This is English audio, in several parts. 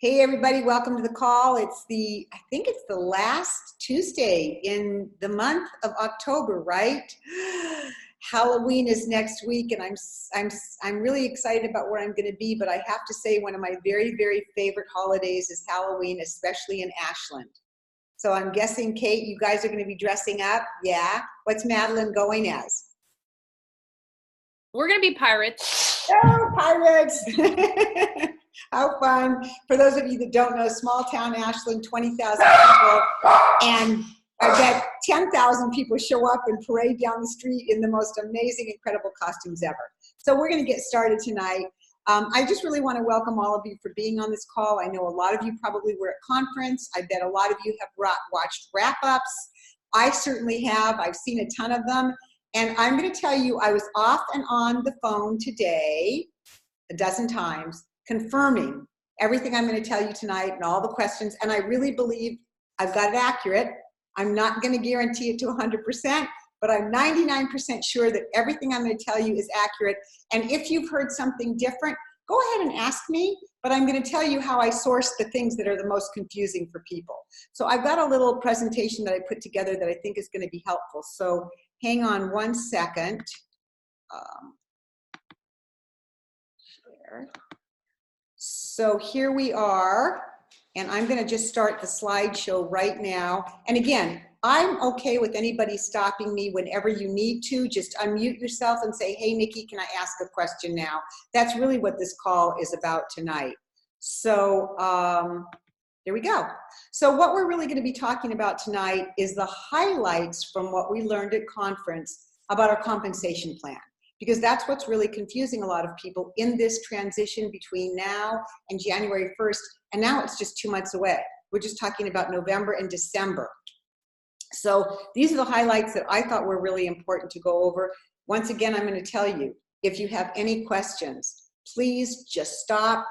Hey everybody, welcome to the call. I think it's the last Tuesday in the month of October, right? Halloween is next week, and I'm really excited about where I'm going to be. But I have to say, one of my very favorite holidays is Halloween, especially in Ashland. So I'm guessing, Kate, you guys are going to be dressing up. Yeah. What's Madeline going as? We're going to be pirates. Oh, pirates! How fun. For those of you that don't know, small town Ashland, 20,000 people, and I bet 10,000 people show up and parade down the street in the most amazing, incredible costumes ever. So we're going to get started tonight. I just really want to welcome all of you for being on this call. I know a lot of you probably were at conference. I bet a lot of you have watched wrap-ups. I certainly have. I've seen a ton of them. And I'm going to tell you, I was off and on the phone today a dozen times, confirming everything I'm going to tell you tonight and all the questions. And I really believe I've got it accurate. I'm not going to guarantee it to 100%, but I'm 99% sure that everything I'm going to tell you is accurate. And if you've heard something different, go ahead and ask me, but I'm going to tell you how I source the things that are the most confusing for people. So I've got a little presentation that I put together that I think is going to be helpful. So hang on one second. Share. So here we are, and I'm going to just start the slideshow right now. And again, I'm okay with anybody stopping me whenever you need to. Just unmute yourself and say, hey, Nikki, can I ask a question now? That's really what this call is about tonight. So there we go. So what we're really going to be talking about tonight is the highlights from what we learned at conference about our compensation plan, because that's what's really confusing a lot of people in this transition between now and January 1st. And now it's just 2 months away. We're just talking about November and December. So these are the highlights that I thought were really important to go over. Once again, I'm going to tell you, if you have any questions, please just stop,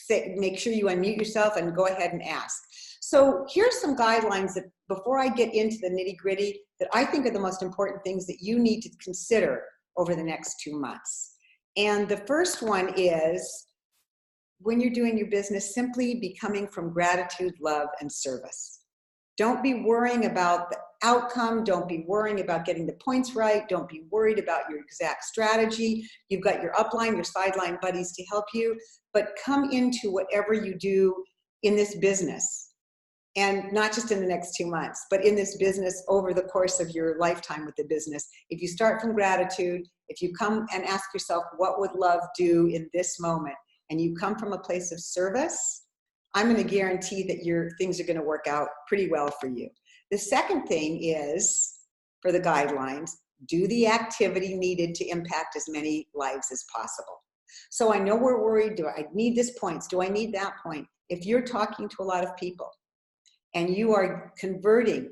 make sure you unmute yourself and go ahead and ask. So here's some guidelines that, before I get into the nitty-gritty, that I think are the most important things that you need to consider over the next 2 months. And the first one is, when you're doing your business, simply be coming from gratitude, love, and service. Don't be worrying about the outcome. Don't be worrying about getting the points right. Don't be worried about your exact strategy. You've got your upline, your sideline buddies to help you, but come into whatever you do in this business, and not just in the next 2 months, but in this business over the course of your lifetime with the business. If you start from gratitude, if you come and ask yourself, what would love do in this moment? And you come from a place of service, I'm going to guarantee that your things are going to work out pretty well for you. The second thing is, for the guidelines, do the activity needed to impact as many lives as possible. So I know we're worried, do I need this points? Do I need that point? If you're talking to a lot of people and you are converting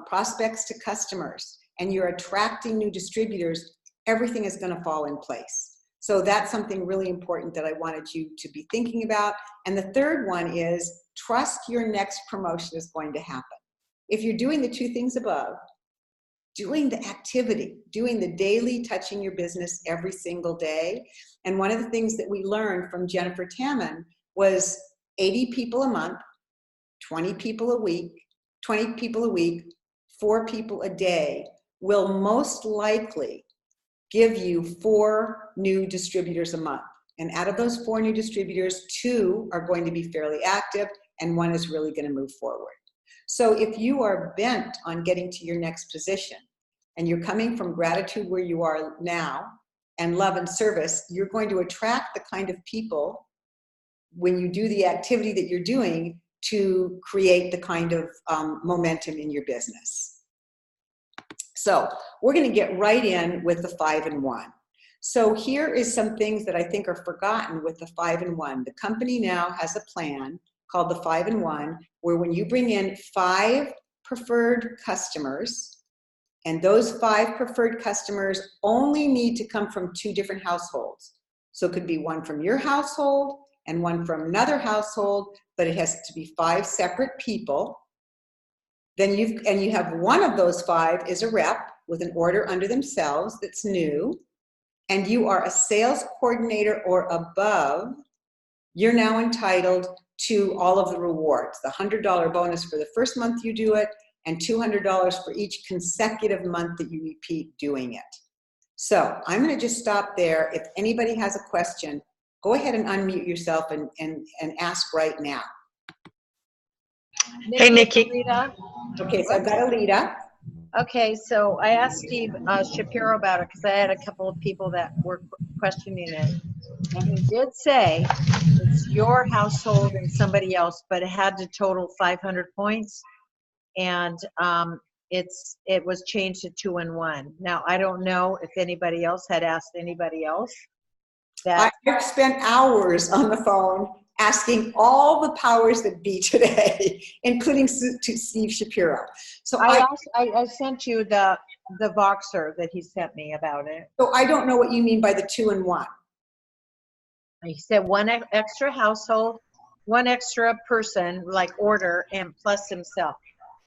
prospects to customers and you're attracting new distributors, everything is going to fall in place. So that's something really important that I wanted you to be thinking about. And the third one is, trust your next promotion is going to happen. If you're doing the two things above, doing the activity, doing the daily, touching your business every single day. And one of the things that we learned from Jennifer Tamman was 80 people a month, 20 people a week, 4 people a day will most likely give you 4 new distributors a month. And out of those 4 new distributors, 2 are going to be fairly active and 1 is really going to move forward. So if you are bent on getting to your next position and you're coming from gratitude where you are now and love and service, you're going to attract the kind of people, when you do the activity that you're doing, to create the kind of momentum in your business. So we're going to get right in with the 5 and 1. So here is some things that I think are forgotten with the 5 and 1. The company now has a plan called the 5 and 1, where when you bring in 5 preferred customers, and those 5 preferred customers only need to come from 2 different households. So it could be 1 from your household and 1 from another household, but it has to be 5 separate people. Then you have 1 of those 5 is a rep with an order under themselves that's new, and you are a sales coordinator or above you're now entitled to all of the rewards, the $100 bonus for the first month you do it, and $200 for each consecutive month that you repeat doing it. So I'm going to just stop there. If anybody has a question, go ahead and unmute yourself and ask right now. Hey, Nikki. Okay, so I've got Alita. Okay, so I asked Steve Shapiro about it because I had a couple of people that were questioning it. And he did say it's your household and somebody else, but it had to total 500 points. And it was changed to 2-in-1. Now, I don't know if anybody else had asked anybody else. I've spent hours on the phone asking all the powers that be today, including to Steve Shapiro. So I sent you the Voxer that he sent me about it. So I don't know what you mean by the 2-in-1. He said one extra household, one extra person, like order, and plus himself,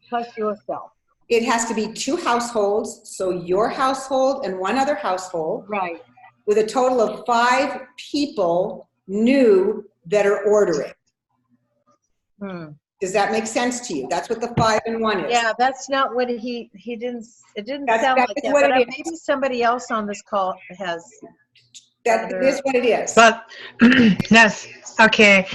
plus yourself. It has to be 2 households, so your household and one other household. Right. With a total of 5 people new that are ordering. Does that make sense to you? That's what the 5-in-1 is. Yeah, that's not what he didn't, it didn't sound like that, but maybe somebody else on this call has. That is what it is. But that's okay.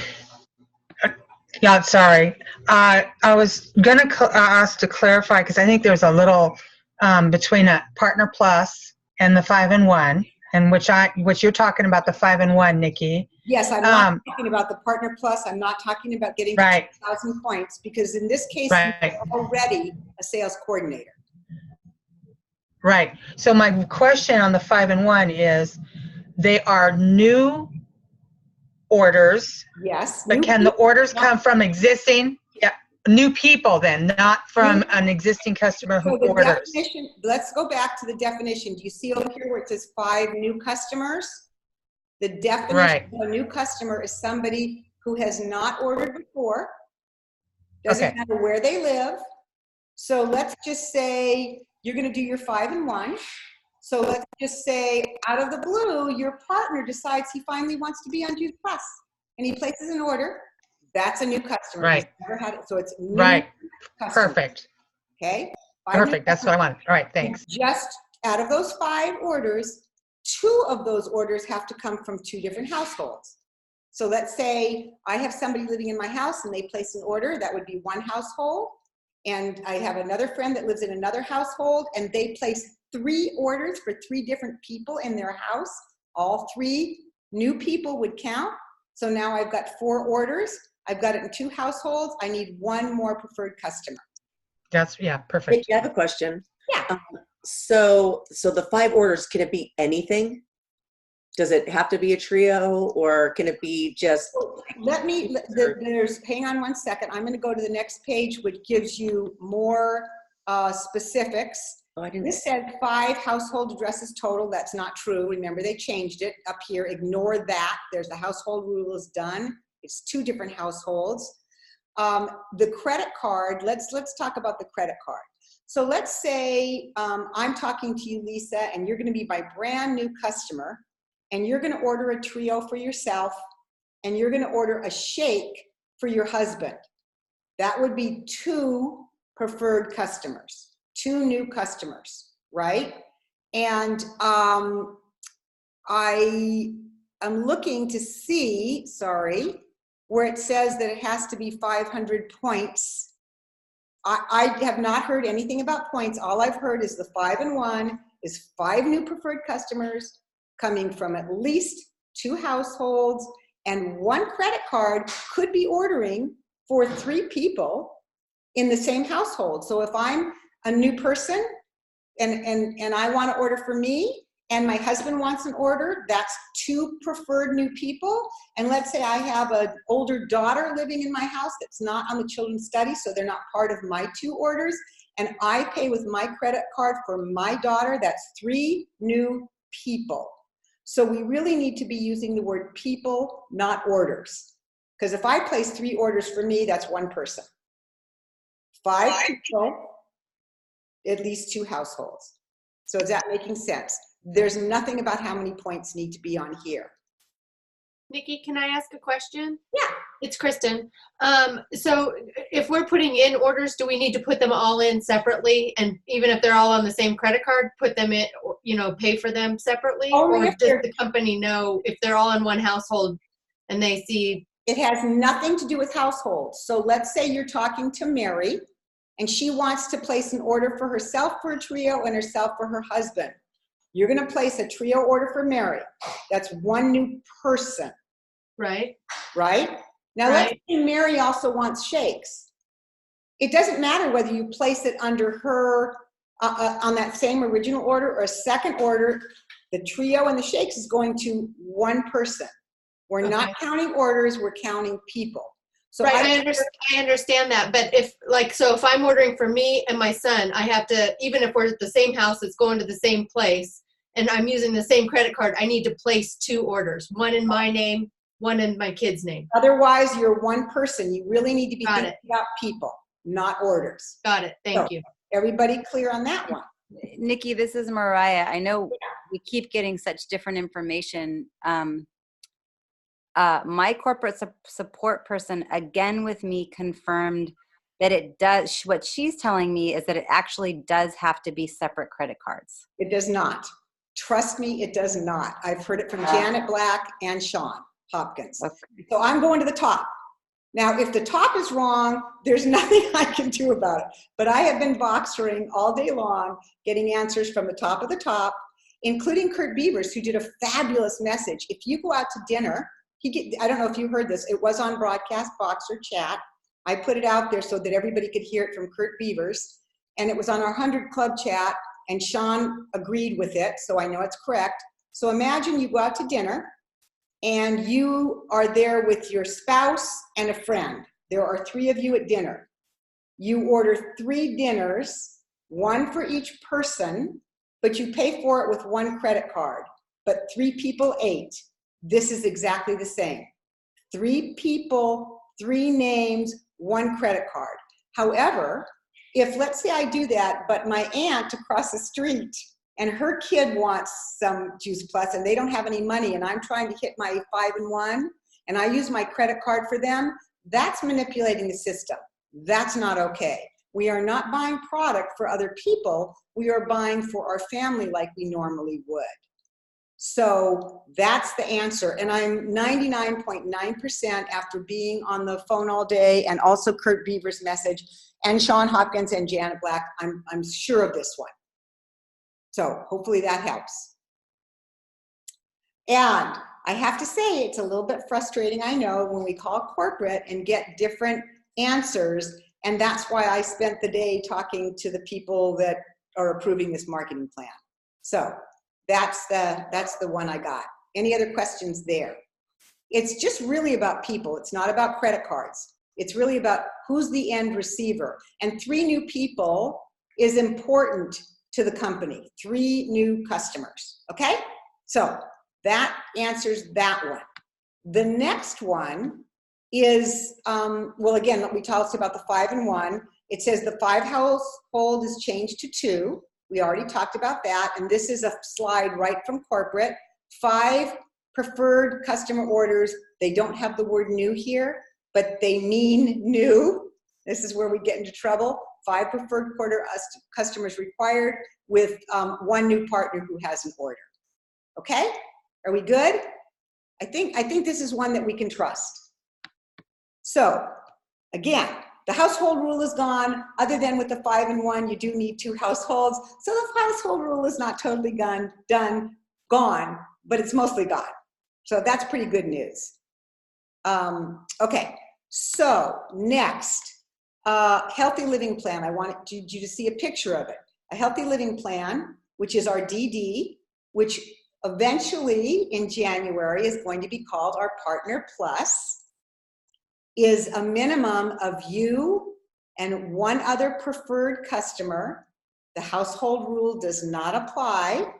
Yeah, sorry. I was gonna ask to clarify because I think there's a little between a Partner Plus and the 5-in-1, and which you're talking about the 5-in-1, Nikki. Yes, I'm not talking about the Partner Plus. I'm not talking about getting 2,000 points because in this case, you're already a sales coordinator. Right. So my question on the 5-in-1 is, they are new orders. Yes. But can the orders come from existing, new people then, not from an existing customer who orders? Let's go back to the definition. Do you see over here where it says 5 new customers? The definition of a new customer is somebody who has not ordered before, doesn't matter where they live. So let's just say you're going to do your 5-in-1. So let's just say out of the blue, your partner decides he finally wants to be on Juice Plus and he places an order. That's a new customer. Right. Never had it, so it's new customer. Perfect. Okay. Perfect. That's what I want. All right. Thanks. Just out of those 5 orders, 2 of those orders have to come from 2 different households. So let's say I have somebody living in my house and they place an order. That would be 1 household. And I have another friend that lives in another household and they place 3 orders for 3 different people in their house. All 3 new people would count. So now I've got 4 orders. I've got it in 2 households. I need 1 more preferred customer. That's, perfect. I have a question. Yeah. So the 5 orders, can it be anything? Does it have to be a trio or can it be just? Hang on one second. I'm going to go to the next page, which gives you more specifics. This said 5 household addresses total. That's not true. Remember, they changed it up here. Ignore that. There's the household rule is done. It's 2 different households. The credit card, let's talk about the credit card. So let's say I'm talking to you, Lisa, and you're going to be my brand new customer, and you're going to order a trio for yourself, and you're going to order a shake for your husband. That would be 2 preferred customers. 2 new customers, right? And I am looking to see, where it says that it has to be 500 points. I have not heard anything about points. All I've heard is the 5-in-1 is 5 new preferred customers coming from at least 2 households, and 1 credit card could be ordering for 3 people in the same household. So if I'm a new person and I want to order for me and my husband wants an order, that's 2 preferred new people. And let's say I have an older daughter living in my house that's not on the children's study, so they're not part of my 2 orders, and I pay with my credit card for my daughter, that's 3 new people. So we really need to be using the word people, not orders. Because if I place 3 orders for me, that's 1 person. 5 people, at least 2 households. So is that making sense? There's nothing about how many points need to be on here. Nikki, can I ask a question? Yeah. It's Kristen. So if we're putting in orders, do we need to put them all in separately? And even if they're all on the same credit card, put them in, pay for them separately? Only Or if does they're- the company know if they're all in one household and they see, It has nothing to do with households. So let's say you're talking to Mary and she wants to place an order for herself for a trio and herself for her husband. You're going to place a trio order for Mary. That's one new person, right? right? Now let's Right. say Mary also wants shakes. It doesn't matter whether you place it under her on that same original order or a second order. The trio and the shakes is going to one person. We're not Okay. counting orders, we're counting people. So Right, I understand that, but if I'm ordering for me and my son, I have to, even if we're at the same house, it's going to the same place, and I'm using the same credit card, I need to place 2 orders, one in my name, one in my kid's name. Otherwise, you're one person. You really need to be Got thinking about people, not orders. Got it, thank So, you. Everybody clear on that one? Nikki, this is Mariah. I know we keep getting such different information. My corporate support person, again with me, confirmed that it does, what she's telling me is that it actually does have to be separate credit cards. It does not. Trust me, it does not. I've heard it from Janet Black and Sean Hopkins. Okay. So I'm going to the top. Now, if the top is wrong, there's nothing I can do about it. But I have been boxering all day long, getting answers from the top of the top, including Kurt Beavers, who did a fabulous message. If you go out to dinner, I don't know if you heard this, it was on Broadcast Boxer Chat. I put it out there so that everybody could hear it from Kurt Beavers. And it was on our 100 Club chat, and Sean agreed with it, so I know it's correct. So imagine you go out to dinner, and you are there with your spouse and a friend. There are 3 of you at dinner. You order 3 dinners, 1 for each person, but you pay for it with 1 credit card. But 3 people ate. This is exactly the same. 3 people, 3 names, 1 credit card. However, if let's say I do that, but my aunt across the street and her kid wants some Juice Plus and they don't have any money and I'm trying to hit my 5-in-1 and I use my credit card for them, that's manipulating the system. That's not okay. We are not buying product for other people. We are buying for our family like we normally would. So that's the answer. And I'm 99.9% after being on the phone all day and also Kurt Beaver's message and Sean Hopkins and Janet Black, I'm sure of this one. So hopefully that helps. And I have to say, it's a little bit frustrating, I know, when we call corporate and get different answers. And that's why I spent the day talking to the people that are approving this marketing plan. So that's the one I got. Any other questions there? It's just really about people. It's not about credit cards. It's really about who's the end receiver. And 3 new people is important to the company. 3 new customers, okay? So that answers that one. The next one is, well, again, we talked about the 5-in-1. It says the 5 household is changed to 2. We already talked about that, and this is a slide right from corporate. 5 preferred customer orders. They don't have the word new here, but they mean new. This is where we get into trouble. 5 preferred quarter customers required with 1 new partner who has an order. Okay, are we good? I think this is one that we can trust. So again, the household rule is gone. Other than with the 5-in-1, you do need 2 households. So the household rule is not totally gone, but it's mostly gone. So that's pretty good news. Okay, so next, healthy living plan. I wanted you to see a picture of it. A healthy living plan, which is our DD, which eventually in January is going to be called our Partner Plus, is a minimum of you and 1 other preferred customer. The household rule does not apply.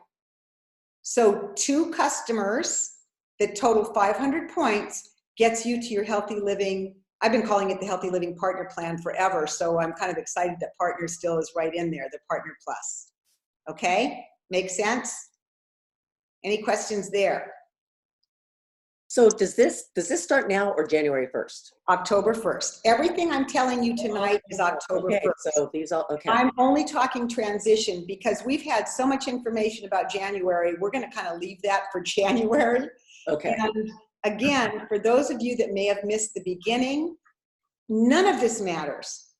So 2 customers that total 500 points gets you to your healthy living. I've been calling it the Healthy Living Partner Plan forever, so I'm kind of excited that Partner still is right in there, the Partner Plus. Okay, make sense? Any questions there? So does this start now or January 1st? October 1st. Everything I'm telling you tonight is October Okay, 1st. so these all, okay. I'm only talking transition because we've had so much information about January. We're going to kind of leave that for January. Okay. And again, for those of you that may have missed the beginning, none of this matters.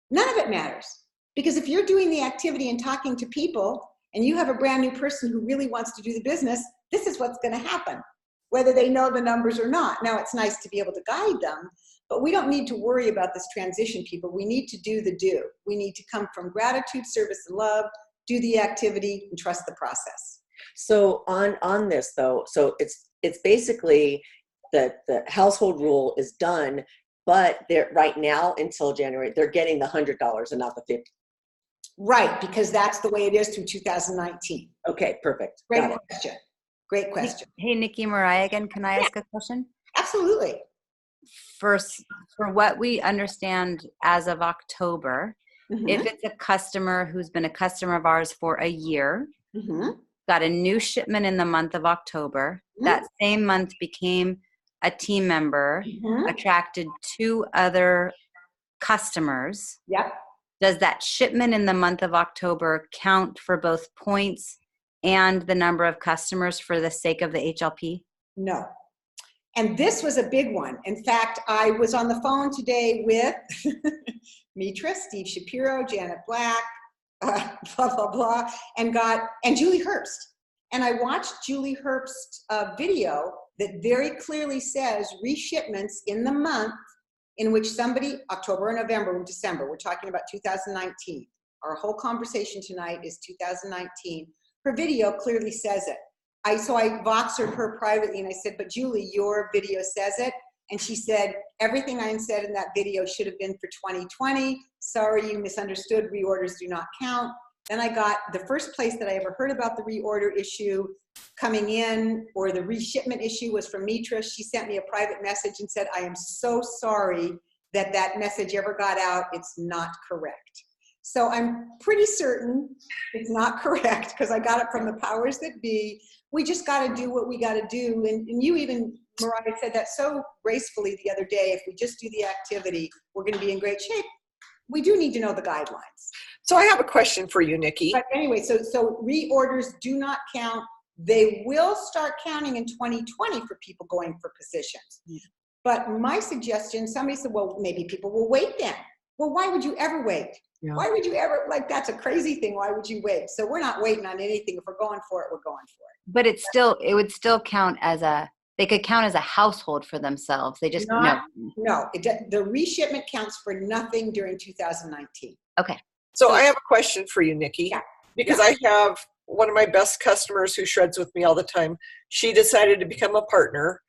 None of it matters. Because if you're doing the activity and talking to people and you have a brand new person who really wants to do the business, this is what's going to happen, whether they know the numbers or not. Now, it's nice to be able to guide them, but we don't need to worry about this transition, people. We need to do the do. We need to come from gratitude, service, and love, do the activity, and trust the process. So on this though, so it's basically the household rule is done, but they're right now until January, they're getting the $100 and not the $50. Right, because that's the way it is through 2019. Okay, perfect. Great Got it. question. Great question. Hey, Nikki, Mariah again, can I ask a question? Absolutely. First, for what we understand as of October, Mhm. if it's a customer who's been a customer of ours for a year, Mhm. got a new shipment in the month of October, that same month became a team member, Mhm. attracted 2 other customers, Yep. does that shipment in the month of October count for both points and the number of customers for the sake of the HLP? No. And this was a big one. In fact, I was on the phone today with Mitra, Steve Shapiro, Janet Black, blah, blah, blah, and Julie Herbst. And I watched Julie Herbst's video that very clearly says reshipments in the month in which somebody, October, November, December, we're talking about 2019. Our whole conversation tonight is 2019. Her video clearly says it. So I Voxered her privately and I said, but Julie, your video says it. And she said, everything I said in that video should have been for 2020. Sorry, you misunderstood. Reorders do not count. Then I got the first place that I ever heard about the reorder issue coming in, or the reshipment issue, was from Mitra. She sent me a private message and said, I am so sorry that that message ever got out. It's not correct. So I'm pretty certain it's not correct because I got it from the powers that be. We just got to do what we got to do. And you even, Mariah, said that so gracefully the other day. If we just do the activity, we're going to be in great shape. We do need to know the guidelines. So I have a question for you, Nikki. But anyway, so reorders do not count. They will start counting in 2020 for people going for positions. But my suggestion, somebody said, well, maybe people will wait then. Well, why would you ever wait? Yeah. Why would you ever, like, that's a crazy thing. Why would you wait? So we're not waiting on anything. If we're going for it, we're going for it. But it would still count as they could count as a household for themselves. They just, No, the reshipment counts for nothing during 2019. Okay. So I have a question for you, Nikki, Yeah. because I have one of my best customers who shreds with me all the time. She decided to become a partner.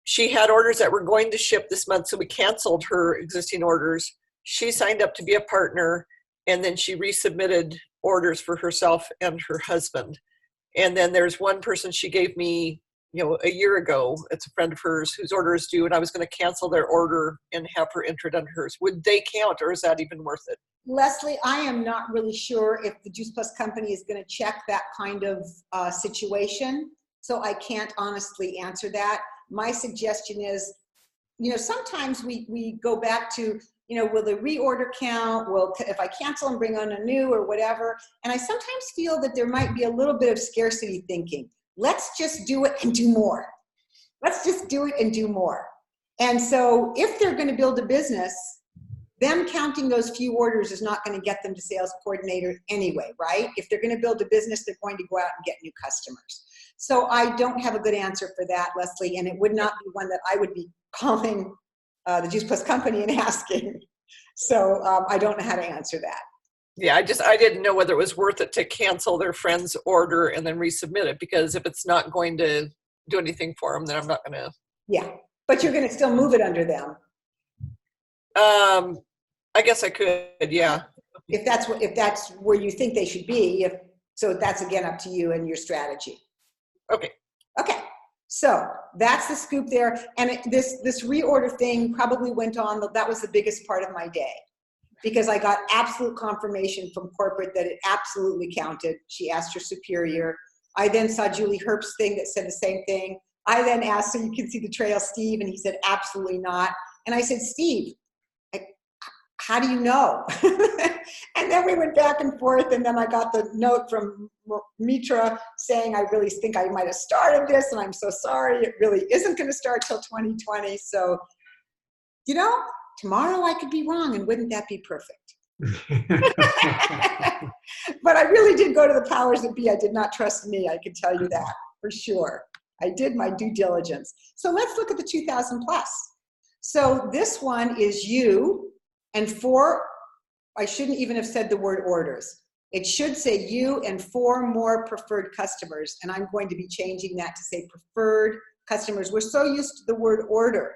She had orders that were going to ship this month, so we canceled her existing orders. She signed up to be a partner, and then she resubmitted orders for herself and her husband. And then there's one person she gave me, a year ago. It's a friend of hers whose order is due, and I was going to cancel their order and have her entered under hers. Would they count, or is that even worth it? Leslie, I am not really sure if the Juice Plus company is going to check that kind of situation. So I can't honestly answer that. My suggestion is, sometimes we go back to, will the reorder count? Will, if I cancel and bring on a new or whatever? And I sometimes feel that there might be a little bit of scarcity thinking. Let's just do it and do more. Let's just do it and do more. And so if they're going to build a business, them counting those few orders is not going to get them to sales coordinator anyway, right? If they're going to build a business, they're going to go out and get new customers. So I don't have a good answer for that, Leslie, and it would not be one that I would be calling the Juice Plus company and asking. So I don't know how to answer that. Yeah, I didn't know whether it was worth it to cancel their friend's order and then resubmit it, because if it's not going to do anything for them, then I'm not going to. Yeah, but you're going to still move it under them. I guess I could, yeah. If that's where you think they should be. So that's again up to you and your strategy. Okay. Okay. So that's the scoop there. And this reorder thing probably went on. That was the biggest part of my day, because I got absolute confirmation from corporate that it absolutely counted. She asked her superior. I then saw Julie Herbst's thing that said the same thing. I then asked, so you can see the trail, Steve, and he said, absolutely not. And I said, Steve, how do you know? And then we went back and forth, and then I got the note from Mitra saying, I really think I might have started this, and I'm so sorry, it really isn't going to start till 2020. So, you know, tomorrow I could be wrong, and wouldn't that be perfect? But I really did go to the powers that be. I did not trust me, I can tell you that for sure. I did my due diligence. So let's look at the 2000 plus. So this one is you and 4, I shouldn't even have said the word orders. It should say you and 4 more preferred customers, and I'm going to be changing that to say preferred customers. We're so used to the word order.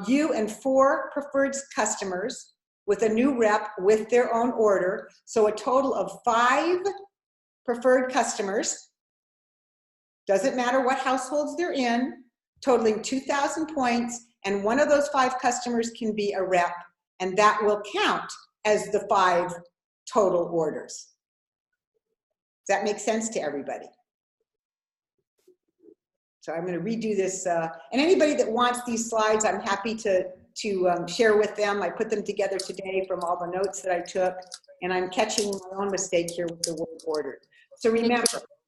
You and 4 preferred customers with a new rep with their own order. So a total of 5 preferred customers. Doesn't matter what households they're in, totaling 2,000 points, and one of those 5 customers can be a rep, and that will count as the 5 total orders. Does that make sense to everybody? So I'm going to redo this, and anybody that wants these slides, I'm happy to share with them. I put them together today from all the notes that I took, and I'm catching my own mistake here with the word order. So remember,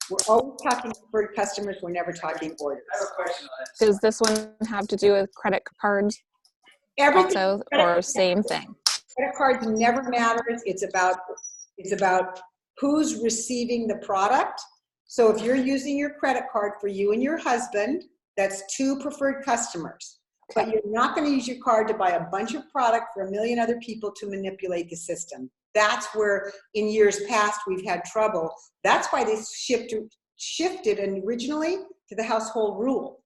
we're always talking preferred customers, we're never talking orders. Does this one have to do with credit cards Everything, also, or same thing? credit cards never matters. It's about who's receiving the product. So if you're using your credit card for you and your husband, that's 2 preferred customers. But you're not going to use your card to buy a bunch of product for a million other people to manipulate the system. That's where in years past we've had trouble. That's why they shifted originally to the household rule,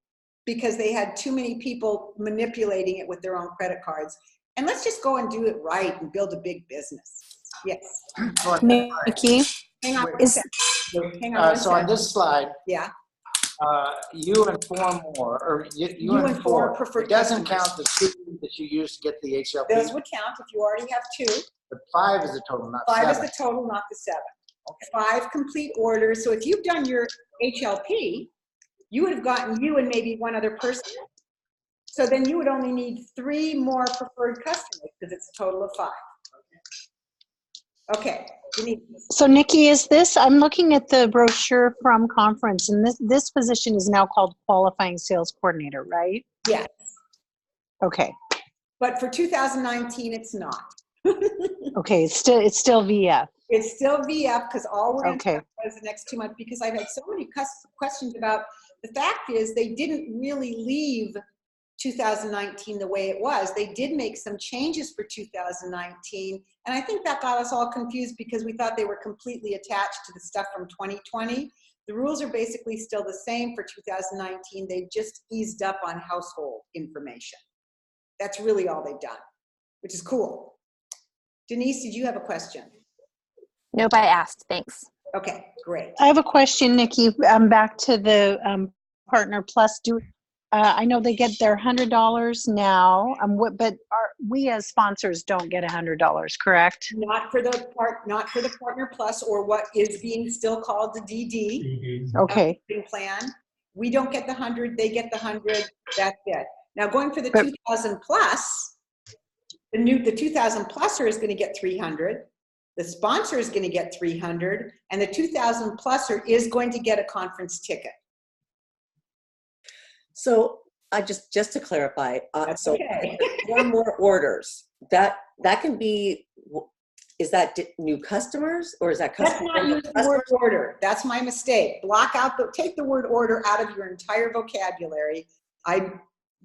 because they had too many people manipulating it with their own credit cards. And let's just go and do it right and build a big business. Yes. Nikki, Hang on one is, second. Hang on one So on second. this slide, Yeah. you and 4 more, or you and 4, preferred it doesn't customers. count the 2 that you used to get the HLP, Those would count if you already have 2. but 5 is the total, not 5 is 7. the total, not the 7. Okay. 5 complete orders. So if you've done your HLP, you would have gotten you and maybe 1 other person. So then you would only need 3 more preferred customers because it's a total of 5. Okay. Denise. so Nikki, is this, I'm looking at the brochure from conference, and this position is now called qualifying sales coordinator, right? Yes. Okay. But for 2019, it's not. Okay, it's still VF. It's still VF because all we're going to Okay. talk about is the next 2 months, because I've had so many questions about the fact is they didn't really leave 2019 the way it was. They did make some changes for 2019, and I think that got us all confused because we thought they were completely attached to the stuff from 2020. The rules are basically still the same for 2019. They've just eased up on household information. That's really all they've done, which is cool. Denise, did you have a question? Nope, I asked. Thanks. Okay, great. I have a question, Nikki, back to the Partner Plus. I know they get their $100 now, but we as sponsors don't get $100, correct? Not for the Partner Plus, or what is being still called the DD. Okay. Plan. We don't get the 100, they get the 100, that's it. Now going for the But- 2000 plus, the 2000 pluser is going to get 300, the sponsor is going to get 300, and the 2000 pluser is going to get a conference ticket. So I just to clarify, That's so okay. 4 more orders, that can be, is that new customers, or is that Let's customers? not use the word order. That's my mistake. Take the word order out of your entire vocabulary. I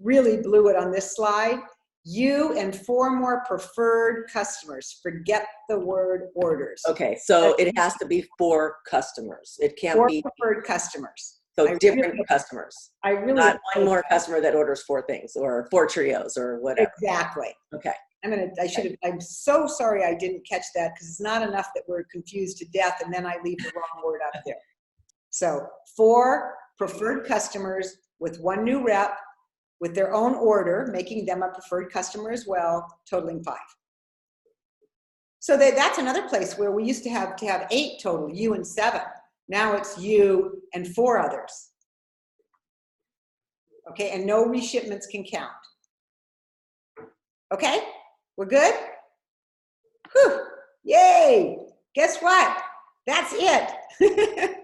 really blew it on this slide. You and 4 more preferred customers. Forget the word orders. Okay, so it has to be 4 customers. It can't 4 be, preferred customers. so I different really- customers. I really. Not 1 more customer that orders 4 things, or 4 trios, or whatever. Exactly. Okay. I'm so sorry I didn't catch that, because it's not enough that we're confused to death and then I leave the wrong word up there. So 4 preferred customers with 1 new rep with their own order, making them a preferred customer as well, totaling 5. So that's another place where we used to have 8 total, you and 7. Now it's you and 4 others. Okay, and no reshipments can count. Okay, we're good? Whew, yay! Guess what? That's it.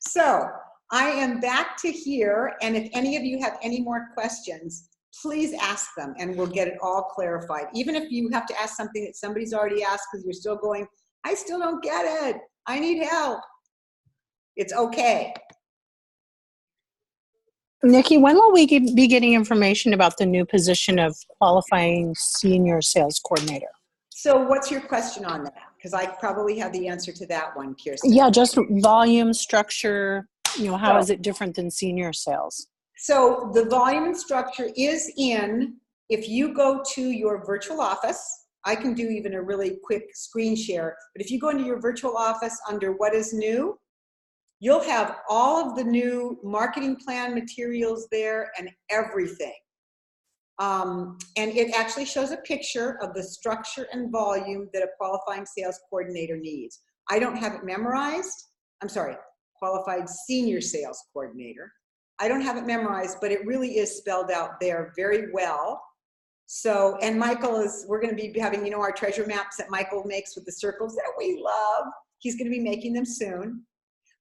So I am back to here, and if any of you have any more questions, please ask them and we'll get it all clarified. Even if you have to ask something that somebody's already asked because you're still going, I still don't get it, I need help. It's okay. Nikki, when will we be getting information about the new position of qualifying senior sales coordinator? So what's your question on that? Because I probably have the answer to that one, Kirsten. Yeah, just volume, structure, how So- is it different than senior sales? So the volume and structure is in, if you go to your virtual office, I can do even a really quick screen share, but if you go into your virtual office under what is new, you'll have all of the new marketing plan materials there and everything. And it actually shows a picture of the structure and volume that a qualifying sales coordinator needs. I don't have it memorized. I'm sorry, qualified senior sales coordinator. I don't have it memorized, but it really is spelled out there very well. So, and Michael we're going to be having, our treasure maps that Michael makes with the circles that we love. He's going to be making them soon.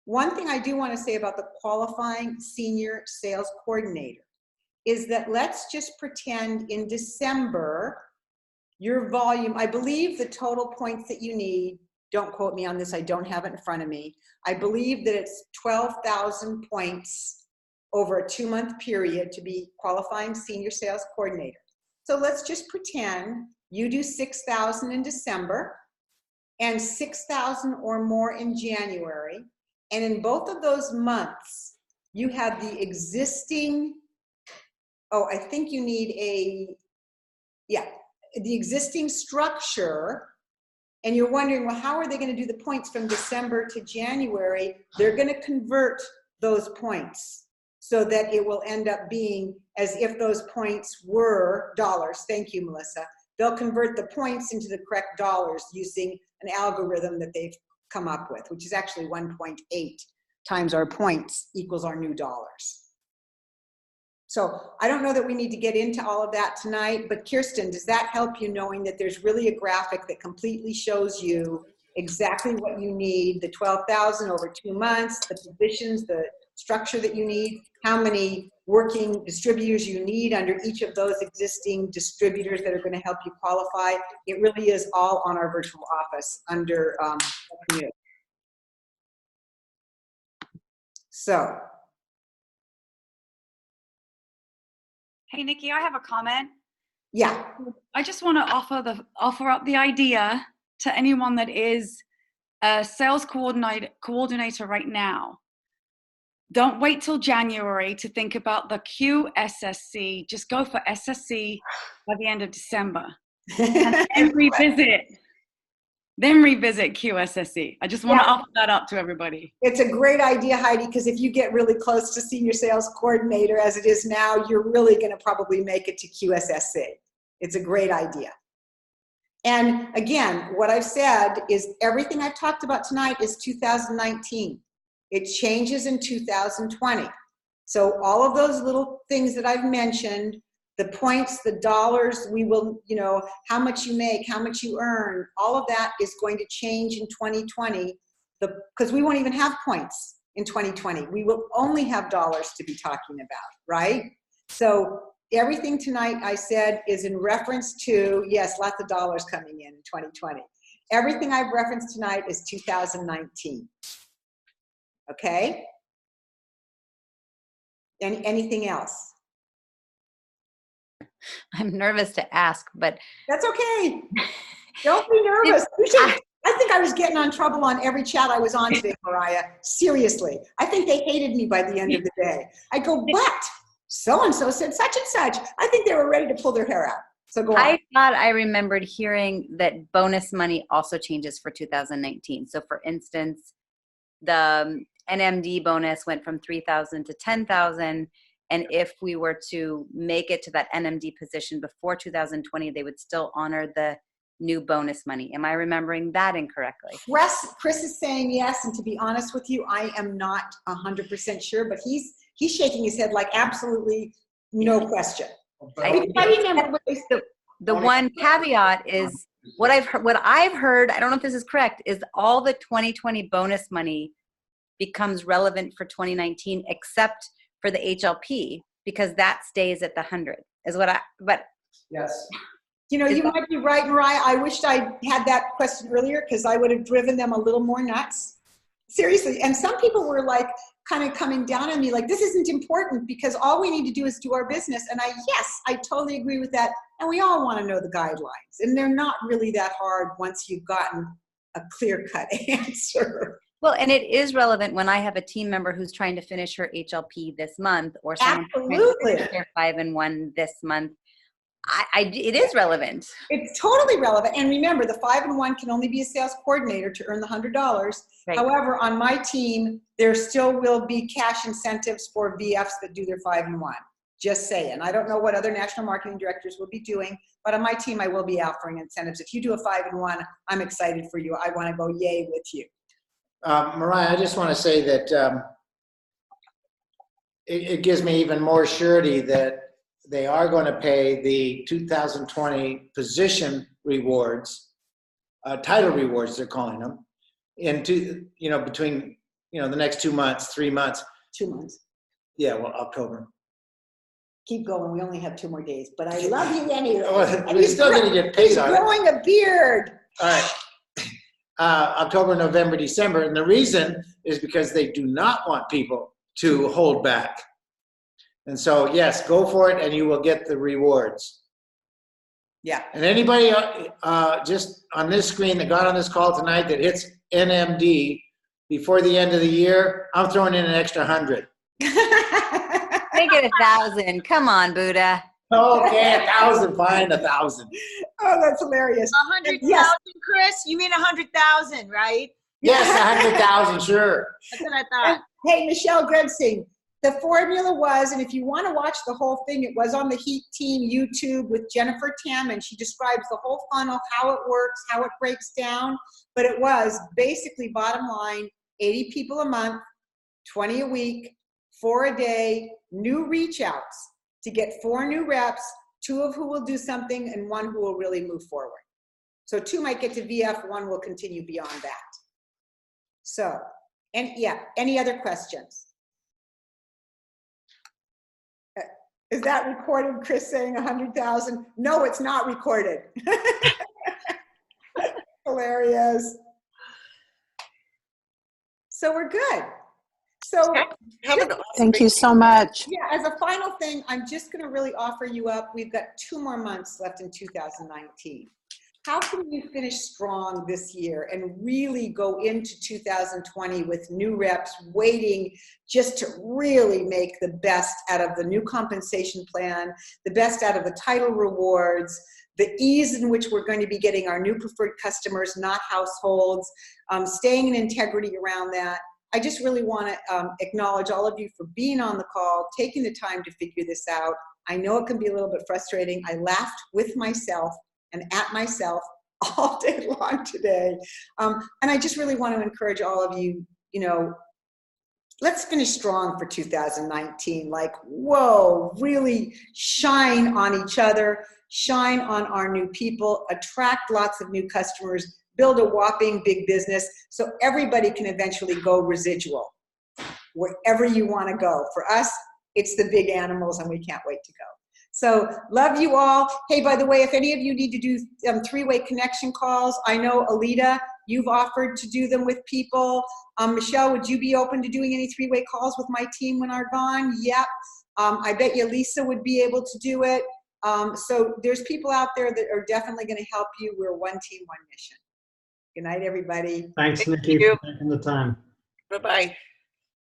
One thing I do want to say about the qualifying senior sales coordinator is that let's just pretend in December, your volume, I believe the total points that you need, don't quote me on this, I don't have it in front of me. I believe that it's 12,000 points over a 2-month period to be qualifying senior sales coordinator. So let's just pretend you do 6,000 in December and 6,000 or more in January. And in both of those months, you have the existing, I think you need the existing structure. And you're wondering, well, how are they going to do the points from December to January? They're going to convert those points so that it will end up being as if those points were dollars. Thank you, Melissa. They'll convert the points into the correct dollars using an algorithm that they've come up with, which is actually 1.8 times our points equals our new dollars. So I don't know that we need to get into all of that tonight, but Kirsten, does that help you knowing that there's really a graphic that completely shows you exactly what you need, the 12,000 over 2 months, the positions, the structure that you need, how many working distributors you need under each of those existing distributors that are going to help you qualify. It really is all on our virtual office under community. So. Hey, Nikki, I have a comment. Yeah. I just want to offer up the idea to anyone that is a sales coordinator right now. Don't wait till January to think about the QSSC. Just go for SSC by the end of December. And then revisit QSSC. I just want to offer that up to everybody. It's a great idea, Heidi, because if you get really close to senior sales coordinator as it is now, you're really going to probably make it to QSSC. It's a great idea. And again, what I've said is everything I've talked about tonight is 2019. It changes in 2020. So all of those little things that I've mentioned, the points, the dollars, we will, how much you make, how much you earn, all of that is going to change in 2020 because we won't even have points in 2020. We will only have dollars to be talking about, right? So everything tonight I said is in reference to, yes, lots of dollars coming in 2020. Everything I've referenced tonight is 2019. Okay? Anything else? I'm nervous to ask, but that's okay. Don't be nervous. I think I was getting on trouble on every chat I was on today, Mariah. Seriously. I think they hated me by the end of the day. I go, but so-and-so said such and such. I think they were ready to pull their hair out. So go on. I thought I remembered hearing that bonus money also changes for 2019. So for instance, the NMD bonus went from 3,000 to 10,000. And if we were to make it to that NMD position before 2020, they would still honor the new bonus money. Am I remembering that incorrectly? Chris is saying yes. And to be honest with you, I am not 100% sure, but he's shaking his head like absolutely No question. I remember the one caveat is what I've heard, I don't know if this is correct, is all the 2020 bonus money becomes relevant for 2019 except for the HLP because that stays at the 100 is what Yes. You know, you might be right, Mariah. I wished I had that question earlier because I would have driven them a little more nuts. Seriously. And some people were like kind of coming down on me like, this isn't important because all we need to do is do our business. And yes, I totally agree with that. And we all want to know the guidelines. And they're not really that hard once you've gotten a clear-cut answer. Well, and it is relevant when I have a team member who's trying to finish her HLP this month or someone who's trying to finish their 5-in-1 this month. It is relevant. It's totally relevant. And remember, the 5-in-1 can only be a sales coordinator to earn the $100. Right. However, on my team, there still will be cash incentives for VFs that do their 5-in-1. Just saying. I don't know what other national marketing directors will be doing, but on my team, I will be offering incentives. If you do a 5-in-1, I'm excited for you. I want to go yay with you. Mariah, I just want to say that it gives me even more surety that they are going to pay the 2020 position rewards, title rewards, they're calling them, between, the next 2 months, 3 months. 2 months. Yeah, well, October. Keep going. We only have 2 more days, but I love you anyway. We're still going to get paid on it. He's growing a beard. All right. October, November, December. And the reason is because they do not want people to hold back. And so, yes, go for it and you will get the rewards. Yeah. And anybody just on this screen that got on this call tonight that hits NMD before the end of the year, I'm throwing in an extra 100. Make it 1,000. Come on, Buddha. Okay, 1,000, fine, 1,000. Oh, that's hilarious. 100,000, Yes. Chris? You mean 100,000, right? Yes, 100,000, sure. That's what I thought. Hey, Michelle Gregsing, the formula was, and if you want to watch the whole thing, it was on the Heat Team YouTube with Jennifer Tam, and she describes the whole funnel, how it works, how it breaks down. But it was basically bottom line, 80 people a month, 20 a week, 4 a day, new reach outs to get 4 new reps, 2 of who will do something and 1 who will really move forward. So 2 might get to VF, 1 will continue beyond that. So, and yeah, any other questions? Is that recorded, Chris saying 100,000? No, it's not recorded. Hilarious. So we're good. So Thank you so much. yeah, as a final thing, I'm just going to really offer you up. We've got 2 more months left in 2019. How can you finish strong this year and really go into 2020 with new reps waiting just to really make the best out of the new compensation plan, the best out of the title rewards, the ease in which we're going to be getting our new preferred customers, not households, staying in integrity around that. I just really want to acknowledge all of you for being on the call, taking the time to figure this out. I know it can be a little bit frustrating. I laughed with myself and at myself all day long today. And I just really want to encourage all of you, let's finish strong for 2019. Like, whoa, really shine on each other, shine on our new people, attract lots of new customers, build a whopping big business so everybody can eventually go residual wherever you want to go. For us, it's the big animals and we can't wait to go. So love you all. Hey, by the way, if any of you need to do 3-way connection calls, I know Alita, you've offered to do them with people. Michelle, would you be open to doing any 3-way calls with my team when I'm gone? Yep. I bet you Lisa would be able to do it. So there's people out there that are definitely going to help you. We're one team, one mission. Good night, everybody. Thanks, Thank Nikki, you. for taking the time. Bye-bye.